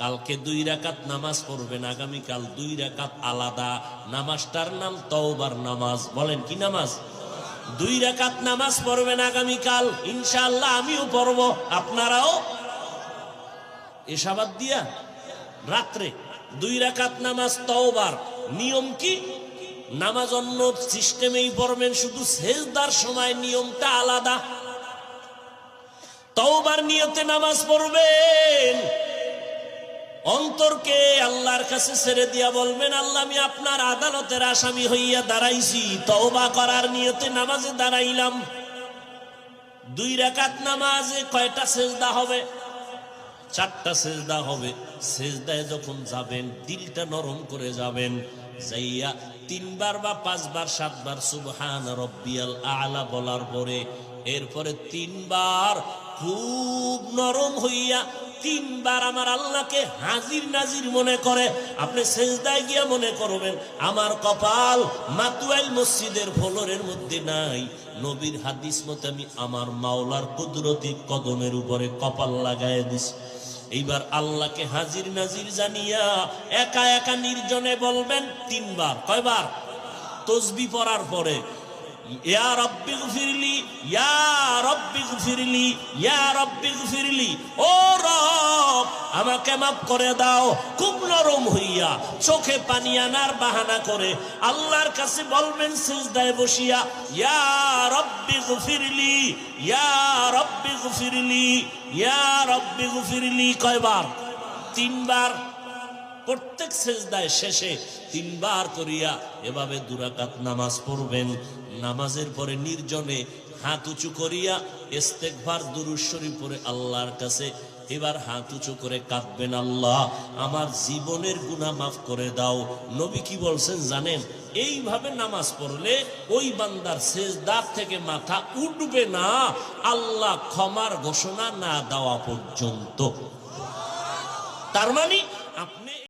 কালকে 2 রাকাত নামাজ পড়বেন, আগামীকাল 2 রাকাত আলাদা। নামাজটার নাম তওবার নামাজ। বলেন কি নামাজ? 2 রাকাত নামাজ পড়বেন আগামীকাল, ইনশাআল্লাহ আমিও পড়ব, আপনারাও। এশাবাদ দিয়া রাত্রে 2 রাকাত নামাজ তওবার। নিয়ম কি? নামাজ অন্য সিস্টেমেই পড়বেন, শুধু সেজদার সময় নিয়মটা আলাদা। তওবার নিয়তে নামাজ পড়বেন, অন্তরকে আল্লাহর কাছে ছেড়ে দিয়া বলবেন, আল্লাহ আমি আপনার আদালতের আসামি হইয়া দাঁড়াইছি, তওবা করার নিয়তে নামাজে দাঁড়াইলাম। 2 রাকাত নামাজে কয়টা সেজদা হবে? 4টা সেজদা হবে। সেজদায় যখন যাবেন দিলটা নরম করে যাবেন, যাইয়া 3 বার বা 5 বার 7 বার সুবহান রব্বিয়াল আ'লা বলার পরে এরপরে 3 বার খুব নরম হইয়া 3 বার আমার আল্লাহকে হাজির নাজির মনে করে আপনি সেজদায় গিয়া মনে করবেন, আমার কপাল মাতুয়াইল মসজিদের ফ্লোরের মধ্যে নাই, নবীর হাদিস মতে আমি আমার মাওলার কুদরতি কদমের উপরে কপাল লাগায় দিছি। এইবার আল্লাহকে হাজির নাজির জানিয়া একা একা নির্জনে বলবেন 3 বার। কয়বার? তাসবিহ পড়ার পরে ইয়া রাব্বি গফিরলি, ইয়া রাব্বি গফিরলি, ইয়া রাব্বি গফিরলি, ও রব আমাকে মাফ করে দাও। খুব নরম হইয়া চোখে পানি আনার বাহানা করে আল্লাহর কাছে বলবেন সিজদায় বসিয়া, ইয়া রাব্বি গফিরলি, ইয়া রাব্বি গফিরলি, ইয়া রাব্বি গফিরলি। কয়বার? 3 বার। প্রত্যেক সেজদায় শেষে 3 বার করিয়া এভাবে 2 রাকাত নামাজ পড়বেন। নামাজের পরে নির্জনে হাত উঁচু করিয়া ইস্তেগফার দুরূদ শরীফ পড়ে আল্লাহর কাছে এবার হাত উঁচু করে কাঁদবেন, আল্লাহ আমার জীবনের গুনাহ মাফ করে দাও। নবী কি বলছেন জানেন? এইভাবে নামাজ পড়লে ওই বান্দার সেজদার থেকে মাথা উঠবে না আল্লাহ ক্ষমার ঘোষণা না দেওয়া পর্যন্ত। তার মানে আপনি